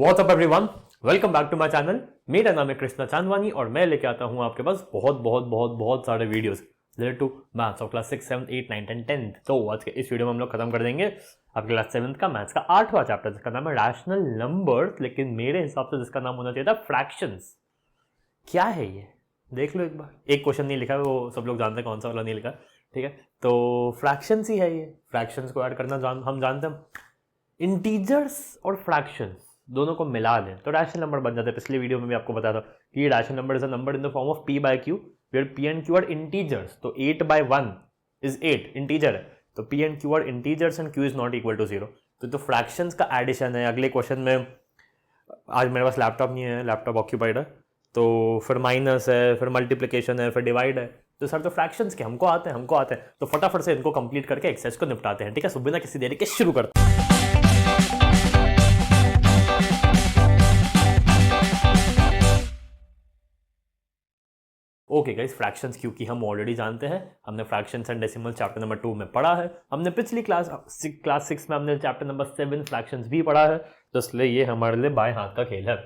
What's up everyone, welcome back to my channel. मेरा नाम है कृष्णा चांदवानी और मैं लेके आता हूँ आपके पास बहुत सारे videos related to maths of class 6, 7, 8, 9 and 10। तो आज के इस वीडियो में हम लोग खत्म कर देंगे आपके क्लास 7 का मैथ्स का 8वां चैप्टर, जिसका नाम है रैशनल नंबर्स, लेकिन मेरे हिसाब से जिसका नाम होना चाहिए था फ्रैक्शंस। क्या है ये, देख लो एक बार। एक क्वेश्चन नहीं लिखा है, वो सब लोग जानते हैं कौन सा वाला नहीं लिखा, ठीक है। तो फ्रैक्शंस ही है ये, फ्रैक्शंस को ऐड करना हम जानते हैं। इंटीजर्स और फ्रैक्शंस दोनों को मिला दें तो रैशनल नंबर बन जाता है। पिछले वीडियो में भी आपको बताया था कि rational number is a number in the form of p by q where p and q are integers. तो 8 by 1 इज 8 इंटीजर है, तो p and q are integers and q is not equal to 0। तो fractions का addition है। अगले question में, आज मेरे पास लैपटॉप नहीं है, लैपटॉप ऑक्यूपाइड है, तो फिर माइनस है, फिर मल्टीप्लिकेशन है, फिर डिवाइड है। तो सर तो फ्रैक्शंस के हमको आते हैं, तो फटाफट से इनको कंप्लीट करके एक्सरसाइज को निपटाते हैं, ठीक है। सो बिना किसी देरी के शुरू करते हैं। ओके गाइस, फ्रैक्शंस क्योंकि हम ऑलरेडी जानते हैं, हमने fractions and decimal chapter number 2 में पढ़ा है, हमने पिछली क्लास 6 में हमने चैप्टर नंबर 7 फ्रैक्शंस भी पढ़ा है, तो इसलिए ये हमारे लिए बाएं हाथ का खेल है।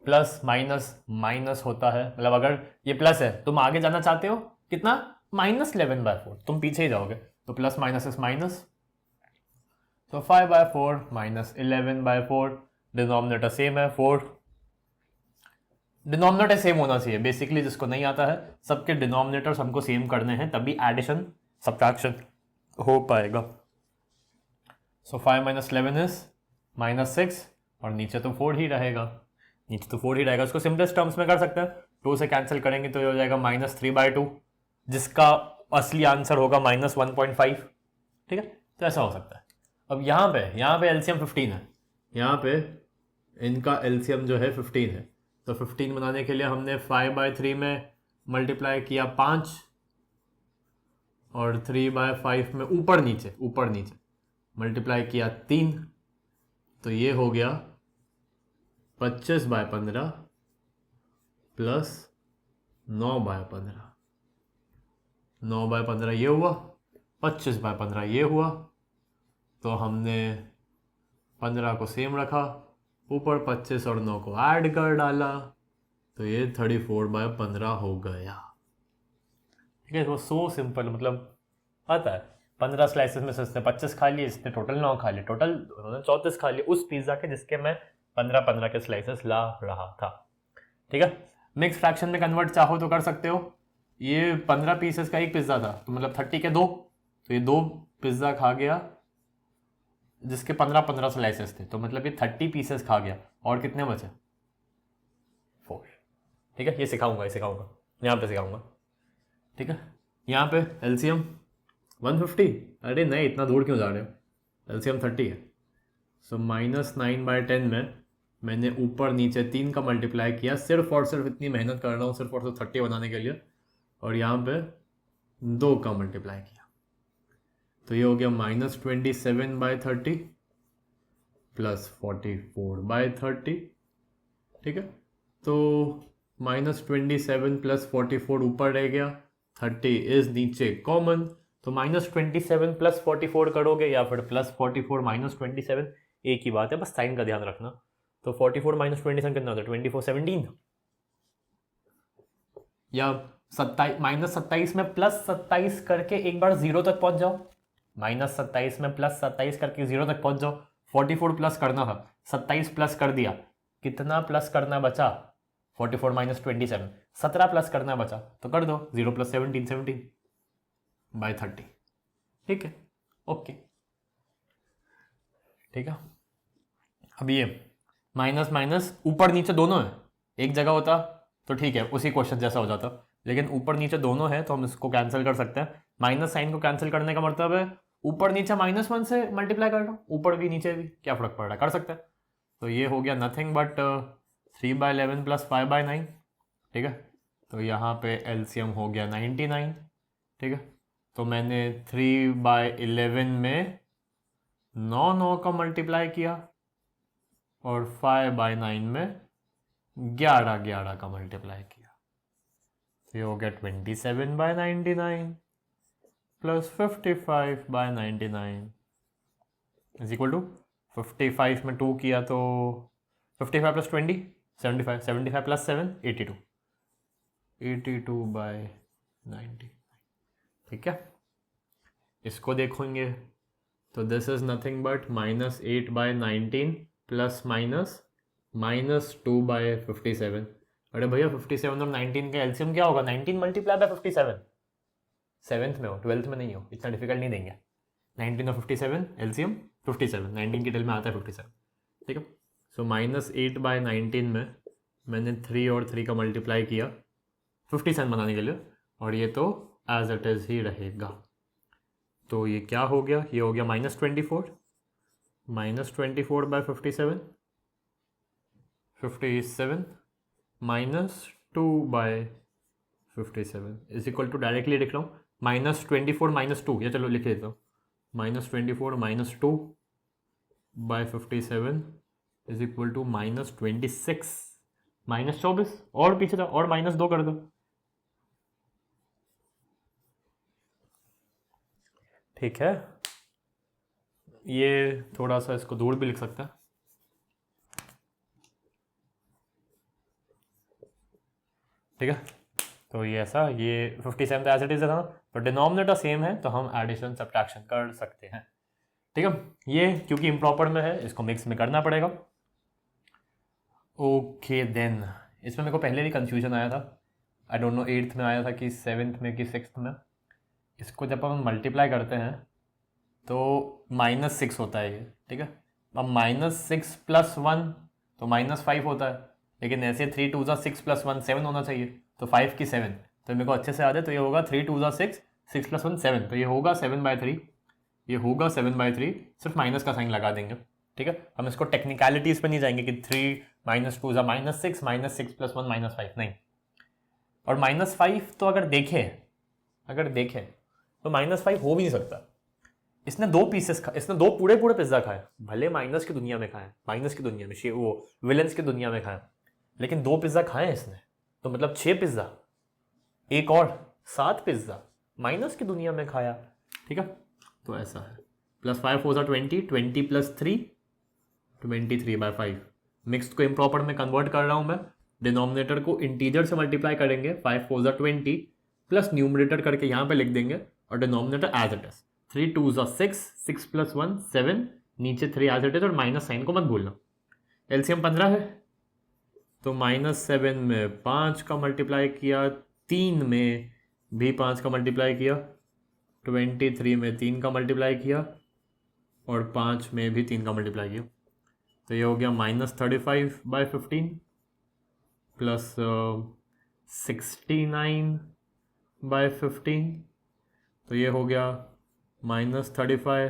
प्लस माइनस माइनस होता है, मतलब अगर ये प्लस है तुम आगे जाना चाहते हो कितना, -11/4, तुम पीछे ही जाओगे, तो प्लस माइनस इज माइनस, तो 5/4 -11/4, डिनोमिनेटर सेम है 4, डिनोमिनेटर सेम होना चाहिए बेसिकली। जिसको नहीं आता है, सबके डिनोमिनेटर्स हमको सेम करने हैं, तभी एडिशन सब्ट्रैक्शन हो पाएगा। सो 5 - 11 इज -6 और नीचे तो 4 ही रहेगा, उसको सिंपलेस्ट टर्म्स में कर सकते हैं। 2 से कैंसिल करेंगे तो ये हो जाएगा -3/2, जिसका असली आंसर होगा -1.5, ठीक है। तो ऐसा हो सकता है। अब यहाँ पे एलसीएम 15 है, यहाँ पे इनका एलसीएम जो है 15 है, तो 15 बनाने के लिए हमने 5/3 में मल्टीप्लाई किया 5 और 3/5 में ऊपर नीचे मल्टीप्लाई किया 3, तो ये हो गया 25/15 प्लस 9/15, 9/15 ये हुआ, 25/15 ये हुआ, तो हमने 15 को सेम रखा, ऊपर 25 और 9 को ऐड कर डाला, तो ये 34/15 हो गया, ठीक है। वो सो सिंपल, मतलब आता है। 15 स्लाइसेस में से इसने 25 खा लिए, इसने टोटल 9 खा लिए, टोटल 34 खा लिए उस पिज्जा के जिसके मैं 15 के स्लाइसेस ला रहा था, ठीक है। मिक्स फ्रैक्शन में कन्वर्ट चाहो तो कर सकते हो। ये 15 पीसेस का एक पिज्जा था, तो मतलब 30 के 2, तो ये 2 पिज्जा खा गया जिसके 15 स्लाइसेस थे, तो मतलब ये 30 पीसेस खा गया, और कितने बचे 4, ठीक है। ये सिखाऊंगा यहाँ पे सिखाऊंगा, ठीक है। यहाँ पे एलसीएम 150, अरे नहीं इतना दूर क्यों जा रहे हो, एलसीएम 30 है। सो -9/10 में मैंने ऊपर नीचे 3 का मल्टीप्लाई किया, सिर्फ और सिर्फ इतनी मेहनत कर रहा हूँ सिर्फ और सिर्फ 30 बनाने के लिए, और यहाँ पे 2 का मल्टीप्लाई किया, तो ये हो गया -27/30 प्लस 44/30, ठीक है। तो -27 प्लस 44 ऊपर रह गया, 30 इज नीचे कॉमन, तो -27 प्लस 44 करोगे या फिर +44 -27, एक ही बात है, बस साइन का ध्यान रखना। तो 44 - 27 कितना होता है, 24 17, या -27 में +27 करके एक बार 0 तक पहुंच जाओ, -27 में +27 करके 0 तक पहुंच जाओ। 44 प्लस करना था, 27 प्लस कर दिया, कितना प्लस करना बचा, 44 - 27, 17 प्लस करना बचा, तो कर दो 0 + 17 17/30, ठीक है, ओके, ठीक है। अब ये माइनस माइनस ऊपर नीचे दोनों है, एक जगह होता तो ठीक है, उसी क्वेश्चन जैसा हो जाता, लेकिन ऊपर नीचे दोनों है तो हम इसको कैंसिल कर सकते हैं। माइनस साइन को कैंसिल करने का मतलब है ऊपर नीचे -1 से मल्टीप्लाई कर लो, ऊपर भी नीचे भी क्या फर्क पड़ रहा है, कर सकते हैं। तो ये हो गया नथिंग बट 3/11 प्लस 5/9, ठीक है। तो यहाँ पे एलसीएम हो गया 99, ठीक है। तो मैंने 3/11 में 9 का मल्टीप्लाई किया और 5/9 में 11 का मल्टीप्लाई किया, तो ये हो गया 27/99 प्लस 55/99 इज इक्वल टू 55 में 2 किया तो 55 प्लस 20 75, 75 प्लस 7 82, 82/90। ठीक है, इसको देखेंगे तो this is nothing but -8/19 plus -2/57। अरे भैया 57 और 19 का एलसीएम क्या होगा? 19 मल्टीप्लाई बाय 57। सेवेंथ में हो, 12th में नहीं हो, इतना डिफिकल्ट नहीं देंगे। 19 और 57 एलसीएम 57, 19 की टेल में आता है 57। ठीक है, सो -8/19 में मैंने 3 और 3 का मल्टीप्लाई किया 57 बनाने के लिए, और ये तो एज इट इज़ ही रहेगा। तो ये क्या हो गया? ये हो गया -24 -24/57, 57 -2/57 इज इक्वल टू, डायरेक्टली लिख रहा हूँ, -24 -2, या चलो लिख देता हूँ, -24 -2/57 इज इक्वल टू -26 -24, और पीछे था और -2 कर दो। ठीक है, ये थोड़ा सा इसको दूर भी लिख सकता है। ठीक है, तो ये ऐसा, ये 57 तो एज इट इज था, तो डिनोमिनेटर सेम है तो हम एडिशन सब्ट्रैक्शन कर सकते हैं। ठीक है, ये क्योंकि इम्प्रॉपर में है इसको मिक्स में करना पड़ेगा। ओके देन, इसमें मेरे को पहले भी कंफ्यूजन आया था, आई डोंट नो 8th में आया था कि 7th में कि 6th में। इसको जब हम मल्टीप्लाई करते हैं तो -6 होता है ये। ठीक है, अब -6 + 1 तो -5 होता है, लेकिन ऐसे 3 2 6 + 1 7 होना चाहिए, तो 5 की 7, तो मेरे को अच्छे से याद है, तो ये होगा 3 2 6 6 + 1 7, तो ये होगा 7/3, ये होगा 7/3, सिर्फ माइनस का साइन लगा देंगे। ठीक है, हम इसको टेक्निकलिटीज़ पे नहीं जाएंगे कि 3 - 2 -6 -6 + 1 -5, नहीं। और -5 तो अगर देखें तो -5 हो भी नहीं सकता। इसने 2 पीसेस इसने 2 पूरे पिज्ज़ा खाए, भले माइनस की दुनिया में खाए, माइनस की दुनिया में, वो विलन्स की दुनिया में खाए, लेकिन 2 पिज्ज़ा खाए इसने, तो मतलब 6 पिज्ज़ा, एक और 7 पिज्ज़ा माइनस की दुनिया में खाया। ठीक है, तो ऐसा है। +5 4 20, 20 + 3 23/5। मिक्स्ड को इम्प्रॉपर में कन्वर्ट कर रहा हूँ मैं, डिनोमिनेटर को इंटीजर से मल्टीप्लाई करेंगे, 5 4 20 प्लस न्यूमरेटर करके यहाँ पे लिख देंगे, और डिनोमिनेटर एज इट इज, 3 2 6 6 + 1 7, नीचे 3 एज इट इज, और माइनस साइन को मत भूलना। एलसीएम 15 है, तो -7 में 5 का मल्टीप्लाई किया, 3 में भी 5 का मल्टीप्लाई किया, 23 में 3 का मल्टीप्लाई किया, और 5 में भी 3 का मल्टीप्लाई किया, तो ये हो गया -35/15 प्लस 69/15, तो ये हो गया -35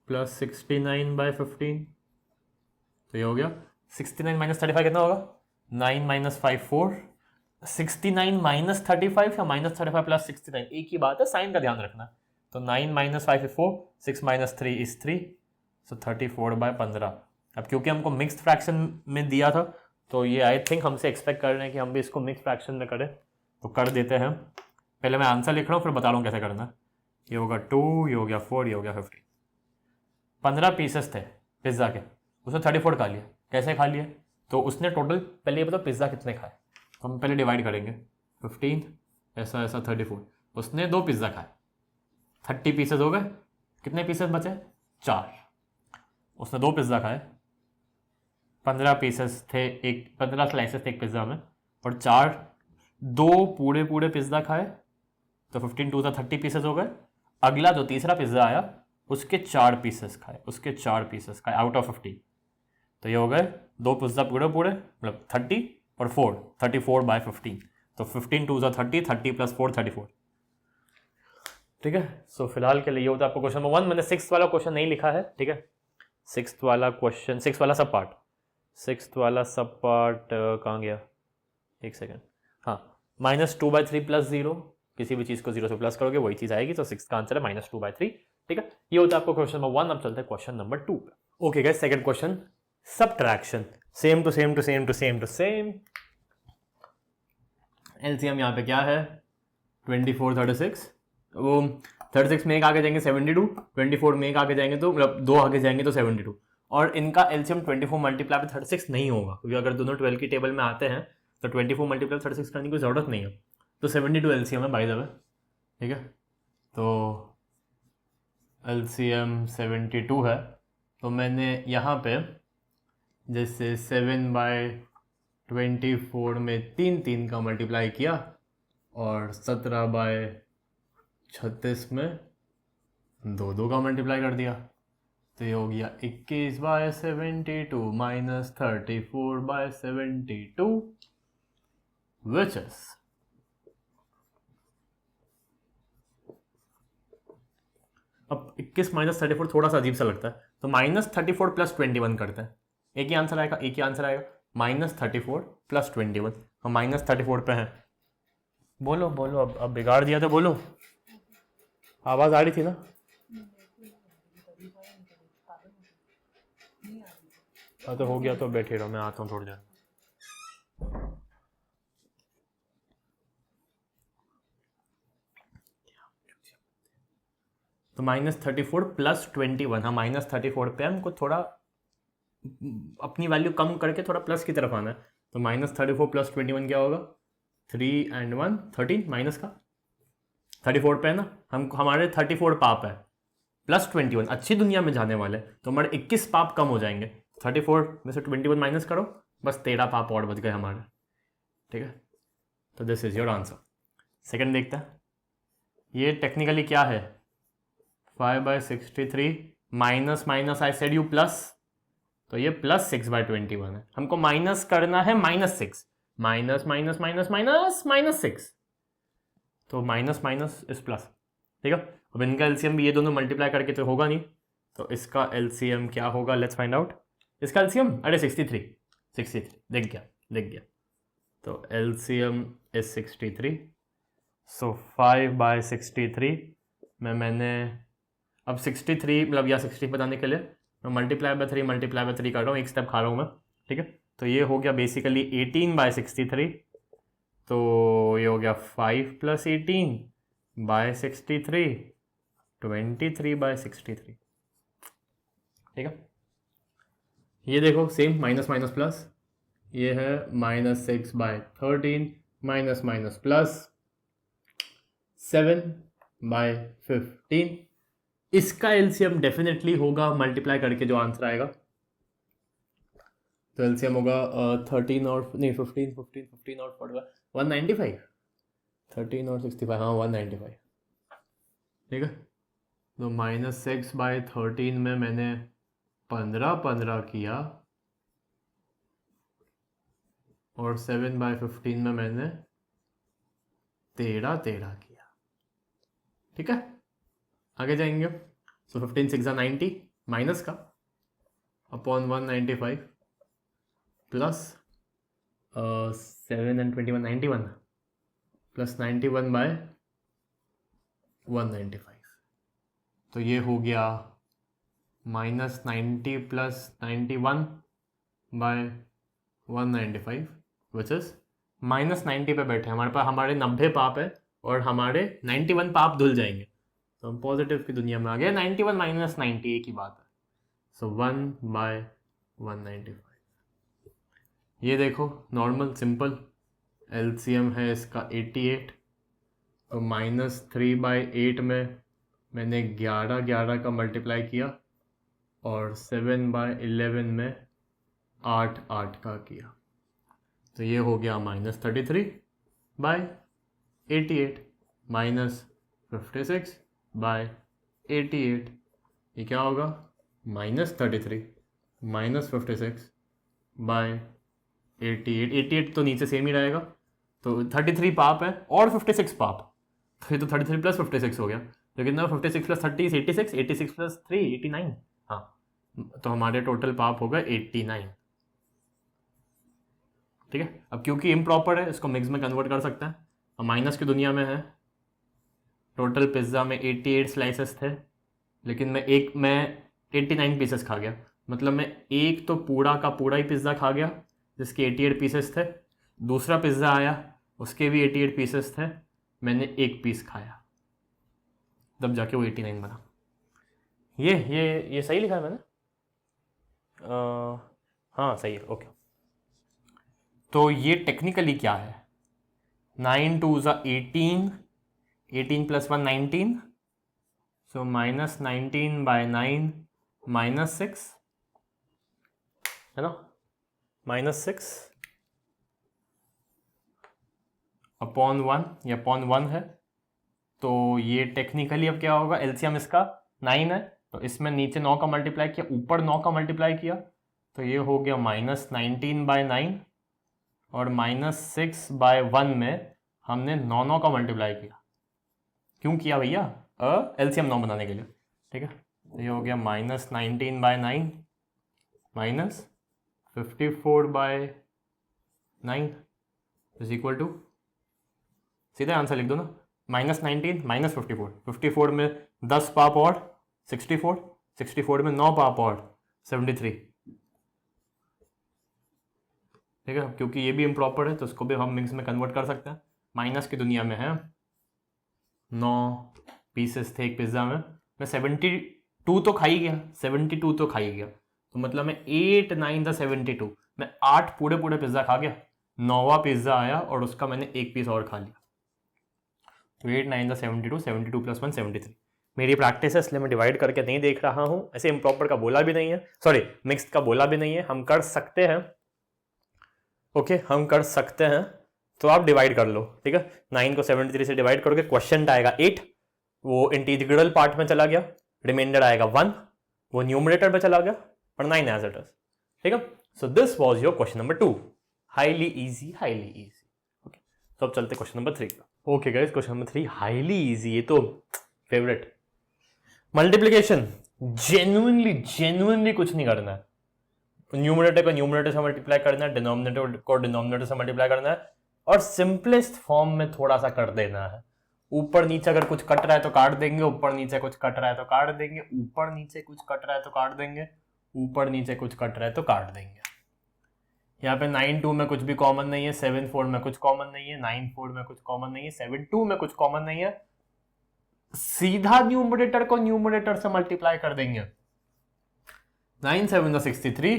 प्लस 69/15, तो ये हो गया 69 - 35 कितना होगा? 9 - 5 4, 69 - 35 या -35 + 69 एक ही बात है, साइन का ध्यान रखना। तो 9 - 5 4, 6 - 3 is 3, सो 34/15। अब क्योंकि हमको मिक्स्ड फ्रैक्शन में दिया था, तो ये आई थिंक हमसे एक्सपेक्ट कर रहे हैं कि हम भी इसको मिक्स फ्रैक्शन में करें, तो कर देते हैं। पहले मैं आंसर लिख रहा हूँ, फिर बता रहा हूँ कैसे करना है। ये होगा 2, ये हो गया 4, ये हो गया 15। 15 पीसेस थे पिज़्ज़ा के, उसने 34 खा लिया। कैसे खा लिए? तो उसने टोटल, पहले ये बताओ पिज़्ज़ा कितने खाए, तो हम पहले डिवाइड करेंगे, 15 ऐसा ऐसा 34, उसने 2 पिज़्ज़ा खाए, 30 पीसेस हो गए। कितने पीसेस बचे? 4। उसने 2 पिज़्ज़ा खाए, 15 पीसेस थे, 15 स्लाइसेस थे एक पिज़्ज़ा में, और 2 पूरे पिज़्ज़ा खाए, तो 15 2 30 पीसेस हो गए। अगला जो तीसरा पिज़्ज़ा आया उसके 4 पीसेस खाए आउट ऑफ 15, तो ये हो गए 2 पिज़्ज़ा पूरे मतलब 30 और 4, 34/15, तो 15 2 30, 30 + 4 34। ठीक है, सो फिलहाल के लिए ये होता है आपको क्वेश्चन नंबर 1। मैंने 6th वाला क्वेश्चन नहीं लिखा है। ठीक है, 6th वाला क्वेश्चन, 6th वाला सब पार्ट कहाँ गया? एक सेकेंड, हाँ, -2/3 + 0, किसी भी चीज़ को 0 से प्लस करोगे वही चीज़ आएगी, तो 6th का आंसर है -2/3। ठीक है, ये होता है आपको क्वेश्चन नंबर 1। अब चलते हैं क्वेश्चन नंबर 2 पे। Okay guys, second question, subtraction, same to same. LCM यहाँ पे क्या है? 24 36, वो 36 में एक आगे जाएंगे 72, 24 में एक आगे जाएंगे तो मतलब 2 आगे जाएंगे तो 72, और इनका एलसीएम 24 मल्टीप्लाई बाय 36 नहीं होगा, क्योंकि अगर दोनों 12 की टेबल में आते हैं तो 24 मल्टीप्लाई 36 करने की ज़रूरत नहीं है। तो 72 एलसीएम है बाय द वे, ठीक है। तो एलसीएम 72 है, तो मैंने यहाँ पे जैसे 7/24 में 3 का मल्टीप्लाई किया और 17/36 में 2 का मल्टीप्लाई कर दिया, तो ये हो गया 21/72 माइनस 34/72 विच इज अब 21 माइनस 34 थोड़ा सा अजीब सा लगता है, तो -34 + 21 करते हैं। एक ही आंसर आएगा, एक ही आंसर आएगा, -34 + 21। हम -34 पे हैं। बोलो बोलो, अब बिगाड़ दिया तो बोलो। आवाज़ आ रही थी ना? हाँ तो हो गया, तो बैठे रहो, मैं आता हूँ थोड़ी देर। तो -34 + 21, हाँ -34 पे हमको थोड़ा अपनी वैल्यू कम करके थोड़ा प्लस की तरफ आना है। तो -34 + 21 क्या होगा? 3 and 1 13, माइनस का 34 पे है ना, हम हमारे 34 पाप है, + 21 अच्छी दुनिया में जाने वाले, तो हमारे 21 पाप कम हो जाएंगे। 34 में से 21 माइनस करो, बस 13 पाप और बच गए हमारे, ठीक है। तो this is your answer. Second देखते हैं, ये टेक्निकली क्या है? 5/63 minus minus I said you plus, तो ये +6/21 है। हमको माइनस करना है -6, माइनस माइनस माइनस माइनस -6, तो माइनस माइनस इस प्लस, ठीक है। अब इनका एलसीएम भी ये दोनों मल्टीप्लाई करके तो होगा नहीं, तो इसका एलसीएम क्या होगा? Let's find out. इसका एलसीएम, अरे 63 दिख गया। तो एलसीएम इज 63, सो 5/63 में मैंने अब 63 मतलब या 60 बताने के लिए मैं मल्टीप्लाई बाय 3 कर रहा हूँ, एक स्टेप खा रहा हूँ मैं, ठीक है। तो ये हो गया बेसिकली 18/63, तो ये हो गया 5 + 18/63, 23/63, ठीक है। ये देखो सेम माइनस माइनस प्लस, ये है -6/13 माइनस माइनस प्लस 7/15। इसका एलसीएम डेफिनेटली होगा मल्टीप्लाई करके जो आंसर आएगा, तो एलसीएम होगा 13 और नहीं 15 और 45 195, 13 और 65, हाँ 195, ठीक है। तो -6/13 में मैंने 15 किया और 7/15 में मैंने 13 किया, ठीक है। आगे जाएंगे, सो 15 6 90 माइनस का अपॉन 195 प्लस 7 and 21 91 प्लस 91/195, तो ये हो गया -90 + 91/195 विच इज -90 पे बैठे हमारे पास, हमारे 90 पाप है और हमारे 91 पाप धुल जाएंगे, तो हम पॉजिटिव की दुनिया में आ गए। 91 - 90 एक ही बात है, सो 1/195। ये देखो नॉर्मल सिंपल एलसीएम है इसका 88, तो -3/8 में मैंने 11 का मल्टीप्लाई किया और 7/11 में 8 का किया, तो ये हो गया -33/88 -56/88, ये क्या होगा? -33 -56/88, 88 तो नीचे सेम ही रहेगा, तो 33 पाप है और 56 पाप, तो ये तो 33 + 56 हो गया, तो कितना? 56 + 30 86, 86 + 3 89, हाँ, तो हमारे टोटल पाप होगा 89, ठीक है। अब क्योंकि इम्प्रॉपर है, इसको मिक्स में कन्वर्ट कर सकते हैं, हम माइनस की दुनिया में है। टोटल पिज़्ज़ा में 88 स्लाइसेस थे, लेकिन मैं 89 पीसेस खा गया, मतलब मैं एक तो पूरा का पूरा ही पिज़्ज़ा खा गया जिसके 88 पीसेस थे, दूसरा पिज़्ज़ा आया उसके भी 88 पीसेस थे, मैंने एक पीस खाया, तब जाके वो 89 बना। ये सही लिखा है मैंने? हाँ सही है, ओके। तो ये टेक्निकली क्या है, 9 2 ज़ा 18, 18 + 1 19, सो -19/9 -6 है ना, -6 अपॉन 1, ये अपॉन 1 है। तो ये टेक्निकली अब क्या होगा, एलसीएम इसका 9 है, तो इसमें नीचे 9 का मल्टीप्लाई किया, ऊपर 9 का मल्टीप्लाई किया, तो ये हो गया -19/9, और -6/1 में हमने 9 का मल्टीप्लाई किया। क्यों किया भैया, एलसीएम 9 बनाने के लिए, ठीक है। तो ये हो गया -19/9 -54/9 इज इक्वल टू, सीधा आंसर लिख दो ना, -19 -54, 54 में 10 पाप और 64, 64 में 9 पाप और 73, ठीक है। क्योंकि ये भी इम्प्रॉपर है तो इसको भी हम मिक्स में कन्वर्ट कर सकते हैं। माइनस की दुनिया में है, 9 पीसेस थे एक पिज्ज़ा में, मैं 72 तो खा ही गया, 72 तो खा ही गया, तो मतलब मैं 8 9 द 72, मैं 8 पूरे पूरे पिज्ज़ा खा गया, 9वां पिज्ज़ा आया और उसका मैंने एक पीस और खा लिया। तो 8 9 द 72, 72 + 1 73। मेरी प्रैक्टिस है इसलिए मैं डिवाइड करके नहीं देख रहा हूँ, ऐसे इम्प्रॉपर का बोला भी नहीं है, सॉरी मिक्स्ड का बोला भी नहीं है, हम कर सकते हैं, ओके हम कर सकते हैं। तो आप डिवाइड कर लो, ठीक है, 9 को 73 से डिवाइड करोगे, क्वेश्चन आएगा 8, वो इंटीग्रल पार्ट में चला गया, रिमाइंडर आएगा 1, वो न्यूमरेटर में चला गया, और 9 एज इट इज, ठीक है। So this was your question number 2, highly easy, highly easy, okay. तो अब चलते क्वेश्चन नंबर 3 का। Okay guys, question number 3 highly easy, ये तो फेवरेट। मल्टीप्लिकेशन जेन्युइनली कुछ नहीं करना है, न्यूमरेटर को न्यूमरेटर से मल्टीप्लाई करना है, डिनोमिनेटर को डिनोमिनेटर से मल्टीप्लाई करना है, और सिंपलेस्ट फॉर्म में थोड़ा सा कर देना है। ऊपर नीचे अगर कुछ कट रहा है तो काट देंगे, ऊपर नीचे कुछ कट रहा है तो काट देंगे, ऊपर नीचे कुछ कट रहा है तो काट देंगे, ऊपर नीचे कुछ कट रहा है तो काट देंगे। यहाँ पे 9 2 में कुछ भी कॉमन नहीं है, 7 4 में कुछ कॉमन नहीं है, 9 4 में कुछ कॉमन नहीं है, 7 2 में कुछ कॉमन नहीं है, सीधा न्यूमरेटर को न्यूमरेटर से मल्टीप्लाई कर देंगे। 9 7 63,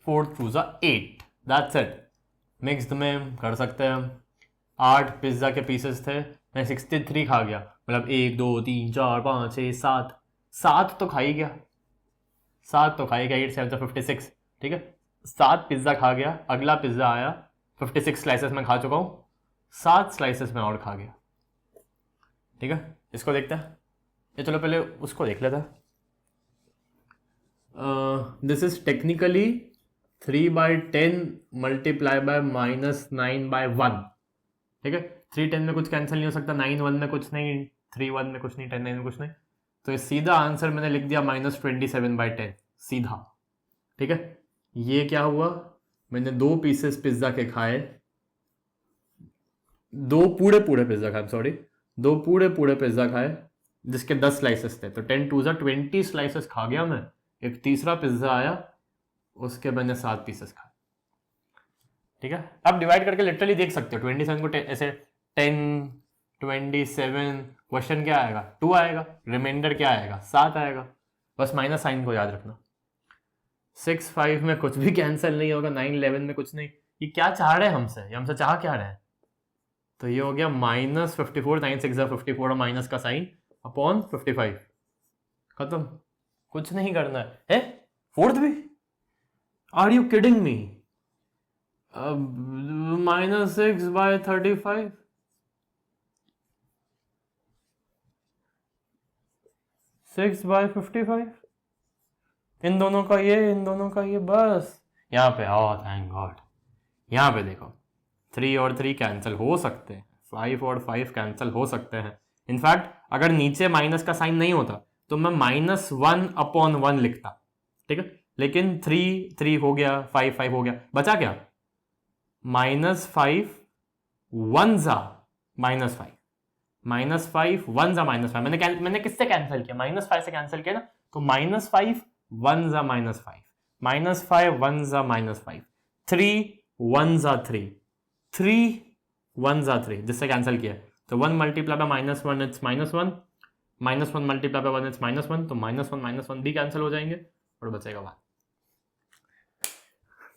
4 2 8, दैट्स इट। मिक्स्ड में कर सकते हैं हम, 8 पिज्ज़ा के पीसेस थे, मैं 63 खा गया, मतलब 1 2 3 4 5 6 7, 7 तो खा ही गया, 7 तो खा ही गया, 8 7 56, ठीक है। 7 पिज्ज़ा खा गया, अगला पिज्ज़ा आया, 56 स्लाइसेस में खा चुका हूँ, 7 स्लाइसेस में और खा गया, ठीक है। इसको देखते हैं, ये चलो पहले उसको देख लेते हैं। This is technically 3/10 multiply by -9/1, ठीक है। 3 10 में कुछ कैंसिल नहीं हो सकता, 9 1 में कुछ नहीं, 3 1 में कुछ नहीं, 10 9 में कुछ नहीं, तो ये सीधा आंसर मैंने लिख दिया -27/10 सीधा, ठीक है। ये क्या हुआ, मैंने 2 पीसेस पिज्ज़ा के खाए, 2 पूरे पूरे पिज्ज़ा खाए, सॉरी 2 पूरे पूरे पिज्ज़ा खाए जिसके 10 स्लाइसेस थे, तो 10 2 20 स्लाइसेस खा गया मैं। एक तीसरा पिज्ज़ा आया, उसके मैंने 7 पीसेस खाए, ठीक है। अब डिवाइड करके लिटरली देख सकते हो, 27 को ऐसे 10 27, क्वेश्चन क्या आएगा 2 आएगा, रिमाइंडर क्या आएगा 7 आएगा, बस माइनस साइन को याद रखना। 6 5 में कुछ भी कैंसिल नहीं होगा, 9 11 में कुछ नहीं। ये क्या चाह रहे हैं हमसे, ये हमसे चाह क्या रहे हैं, तो ये हो गया -54, 9 6 54, और माइनस का साइन अपॉन 55, खत्म, कुछ नहीं करना है। फोर्थ भी, आर यू किडिंग मी, -6/35, (6/55), इन दोनों का ये, इन दोनों का ये, बस यहाँ पे आओ, थैंक गॉड। यहाँ पे देखो 3 और 3 कैंसिल हो सकते हैं, 5 और 5 कैंसिल हो सकते हैं। इनफैक्ट अगर नीचे माइनस का साइन नहीं होता तो मैं -1/1 लिखता, ठीक है। लेकिन 3 3 हो गया, 5 5 हो गया, बचा क्या, -5 1 ज़ा -5, -5 1 ज़ा -5, मैंने किससे कैंसिल किया, -5 से कैंसिल किया ना, तो -5 1 ज़ा -5, -5 1 ज़ा -5, 3 1 ज़ा 3, 3 1 ज़ा 3, जिससे कैंसिल किया, तो 1 multiply by -1 it's -1, -1 multiply by 1 it's -1, तो -1 भी कैंसिल हो जाएंगे, और बचेगा 1।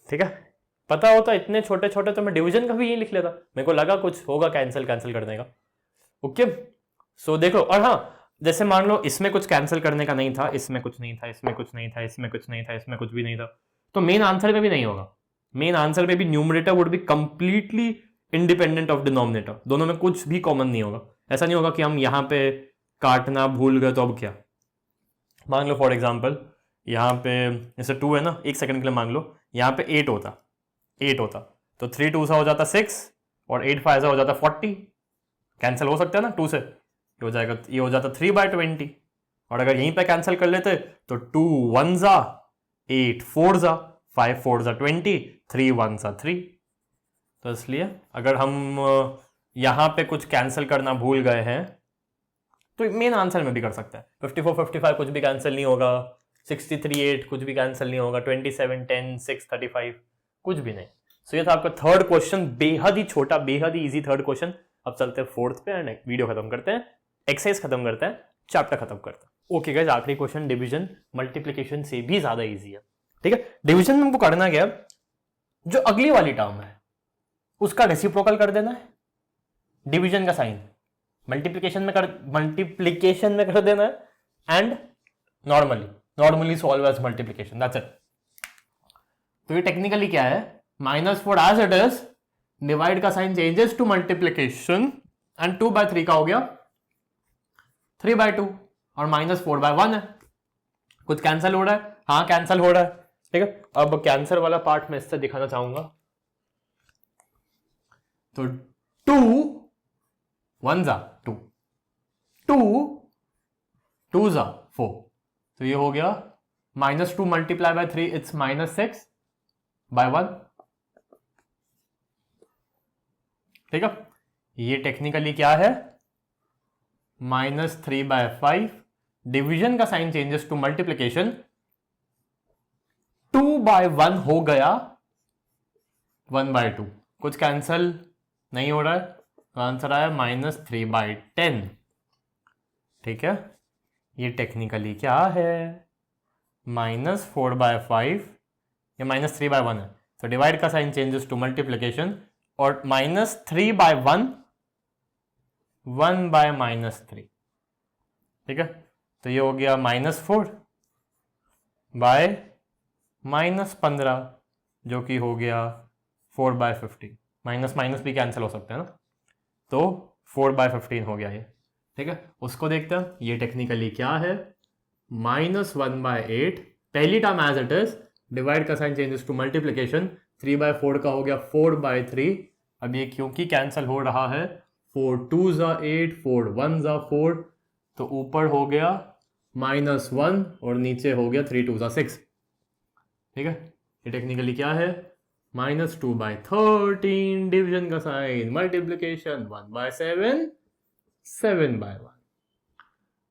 ठीक है, पता होता इतने छोटे छोटे तो मैं डिवीजन का भी यही लिख लेता, मेरे को लगा कुछ होगा कैंसिल करने का। ओके, सो देखो, और हाँ जैसे मान लो इसमें कुछ कैंसिल करने का नहीं था, इसमें कुछ नहीं था, इसमें कुछ नहीं था, इसमें कुछ नहीं था, इसमें कुछ भी नहीं था, तो मेन आंसर में भी नहीं होगा। मेन आंसर में भी numerator would be completely independent of denominator, दोनों में कुछ भी कॉमन नहीं होगा। ऐसा नहीं होगा कि हम यहाँ पे काटना भूल गए तो अब क्या। मान लो फॉर एग्जाम्पल यहाँ पे जैसे 2 है ना, 1 सेकंड के लिए मान लो यहाँ पे 8 होता तो 3 2 सा हो जाता 6 और 8 5 सा हो जाता 40। कैंसिल हो सकता है ना 2 से, ये हो जाएगा, ये हो जाता 3/20। और अगर यहीं पे कैंसिल कर लेते तो 2 1 जा 8 4 जा 5 4 जा 20 3 1 जा 3। तो इसलिए अगर हम यहाँ पे कुछ कैंसिल करना भूल गए हैं तो मेन आंसर में भी कर सकते हैं। 54 55 कुछ भी कैंसिल नहीं होगा, 63 8 कुछ भी कैंसिल नहीं होगा, 27 10 6 35 कुछ भी नहीं। सो ये था आपका थर्ड क्वेश्चन, बेहद ही छोटा, बेहद ही इजी थर्ड क्वेश्चन। अब चलते हैं फोर्थ पे एंड वीडियो खत्म करते हैं, एक्सरसाइज खत्म करते हैं, चैप्टर खत्म करते हैं। ओके गाइस, आखिरी क्वेश्चन डिवीजन मल्टीप्लिकेशन से भी ज्यादा इजी है। ठीक है, डिवीजन में हमको करना क्या, जो अगली वाली टर्म है उसका रेसिप्रोकल कर देना है, डिवीजन का साइन मल्टीप्लिकेशन में कर देना है, and normally solve as multiplication, that's it. तो ये टेक्निकली क्या है, -4 एज इट इज, डिवाइड का sign changes to multiplication, and 2/3 का हो गया 3/2, और -4/1 है। कुछ कैंसिल हो रहा है, हाँ कैंसिल हो रहा है। ठीक है, अब कैंसिल वाला पार्ट मैं इससे दिखाना चाहूंगा। तो 2 1 जा 2 2 2 जा 4, तो ये हो गया -2 मल्टीप्लाई बाय 3 इट्स -6/1। ठीक है, ये टेक्निकली क्या है, -3/5, डिवीजन का साइन चेंजेस टू मल्टीप्लिकेशन, 2/1 हो गया 1/2, कुछ कैंसिल नहीं हो रहा है, तो आंसर आया -3/10। ठीक है, ये टेक्निकली क्या है, -4/5, ये -3/1 है, तो डिवाइड का साइन चेंजेस टू मल्टीप्लिकेशन, और -3/1 1/-3। ठीक है, तो ये हो गया -4/-15, जो कि हो गया 4/15। माइनस भी कैंसिल हो सकता है ना, तो 4/15 हो गया ये। ठीक है, उसको देखते हैं, ये टेक्निकली क्या है, -1/8, पहली term as it is, divide का साइन चेंजेस टू मल्टीप्लिकेशन, 3/4 का हो गया 4/3। अब ये क्योंकि कैंसिल हो रहा है, 4 2 जा 8 4 1 जा 4, तो ऊपर हो गया -1 और नीचे हो गया 3 2 जा 6। ठीक है, ये टेक्निकली क्या है, -2/13, डिवीजन का साइन मल्टीप्लिकेशन 1/7 7/1।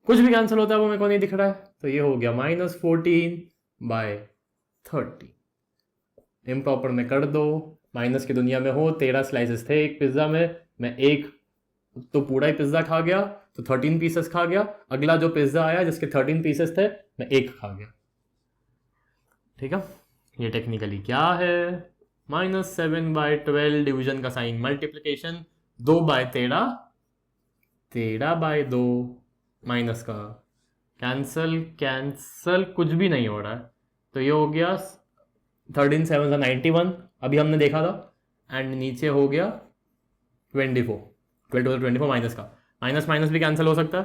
कुछ भी कैंसिल होता है वो मेरे को नहीं दिख रहा है, तो ये हो गया -14/30। इम्प्रॉपर में कर दो, माइनस की दुनिया में हो, 13 स्लाइसेस थे एक पिज्जा में, मैं एक तो पूरा ही पिज्जा खा गया, तो 13 पीसेस खा गया। अगला जो पिज्जा आया जिसके 13 पीसेस थे, मैं एक खा गया। ठीक है, ये टेक्निकली क्या है, -7/12, डिवीजन का साइन मल्टीप्लिकेशन, 2/13, 13/2, माइनस का कैंसल कुछ भी नहीं हो रहा है, तो ये हो गया 13 7 91, अभी हमने देखा था, एंड नीचे हो गया 24, 24 माइनस का, माइनस भी कैंसिल हो सकता है,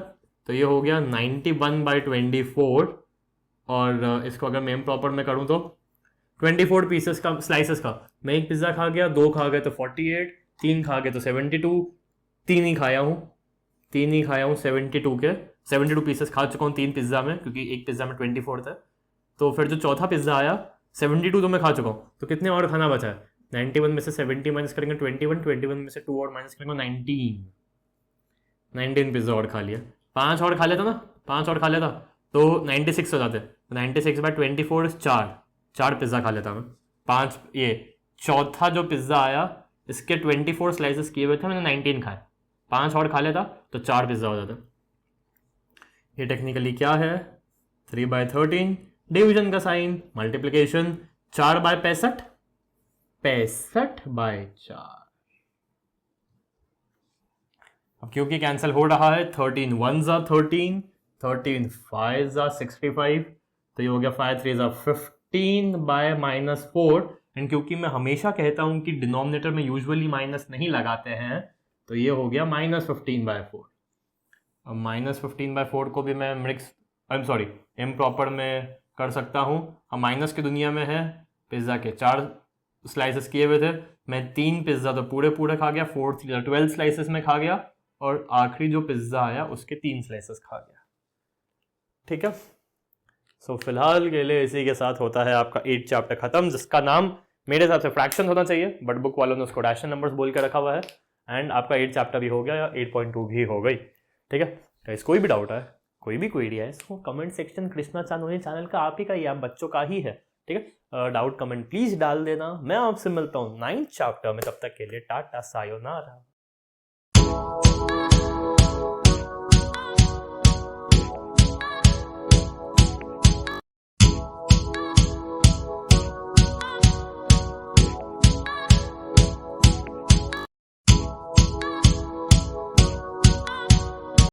तो ये हो गया 91/24। और इसको अगर मैं प्रॉपर में करूँ तो 24 पीसेस का, स्लाइसेस का, मैं एक पिज्ज़ा खा गया, 2 खा गए तो 48, 3 खा गए तो 72, 3 ही खाया हूँ 72 के 72 पीसेस खा चुका हूँ 3 पिज्ज़ा में, क्योंकि एक पिज्ज़ा में 24 था। तो फिर जो चौथा पिज्ज़ा आया 72 तो मैं खा चुका हूँ, तो कितने और खाना बचा है, 91 में से 70 माइनस करेंगे 21 में से 2 और माइनस करेंगे 19 पिज्ज़ा और खा लिया। 5 और खा लेता ना, 5 और खा लेता तो 96 हो जाते, 96/24 4 पिज़्ज़ा खा लेता मैं। 5, ये चौथा जो पिज़्ज़ा आया इसके 24 स्लाइसेस किए हुए थे, मैंने 19 खाए, 5 और खा लेता तो 4 पिज़्ज़ा हो जाता। ये टेक्निकली क्या है, 3/13, डिवीजन का साइन, मल्टीप्लीकेशन, 4 बाय 65, 65 बाय 4। अब क्योंकि कैंसिल हो रहा है, 13 1 जा 13, 13 5 जा 65, तो ये हो गया 5 3 जा 15 बाय -4। एंड क्योंकि मैं हमेशा कहता हूं कि डिनोमिनेटर में यूजुअली माइनस नहीं लगाते हैं, तो ये हो गया -15 बाय 4। अब -15 बाय 4 को भी मैं इम्प्रॉपर में कर सकता हूँ। हम माइनस की दुनिया में है, पिज्ज़ा के 4 स्लाइसेस किए हुए थे, मैं 3 पिज्ज़ा तो पूरे खा गया, 12 स्लाइसेस में खा गया, और आखिरी जो पिज्ज़ा आया उसके 3 स्लाइसेस खा गया। ठीक है, सो फिलहाल के लिए इसी के साथ होता है आपका 8 चैप्टर खत्म, जिसका नाम मेरे हिसाब से फ्रैक्शन होना चाहिए, बट बुक वालों ने उसको रैशनल नंबर्स बोल के रखा हुआ है। एंड आपका 8 चैप्टर भी हो गया, या 8.2 भी हो गई। ठीक है गाइस, कोई भी डाउट है, कोई भी क्वेरी है, इसको कमेंट सेक्शन कृष्णा चांदोनी चैनल का आप ही का ही, आप बच्चों का ही है। ठीक है, डाउट कमेंट प्लीज डाल देना। मैं आपसे मिलता हूँ 9th चैप्टर में, तब तक के लिए टाटा सायोनारा।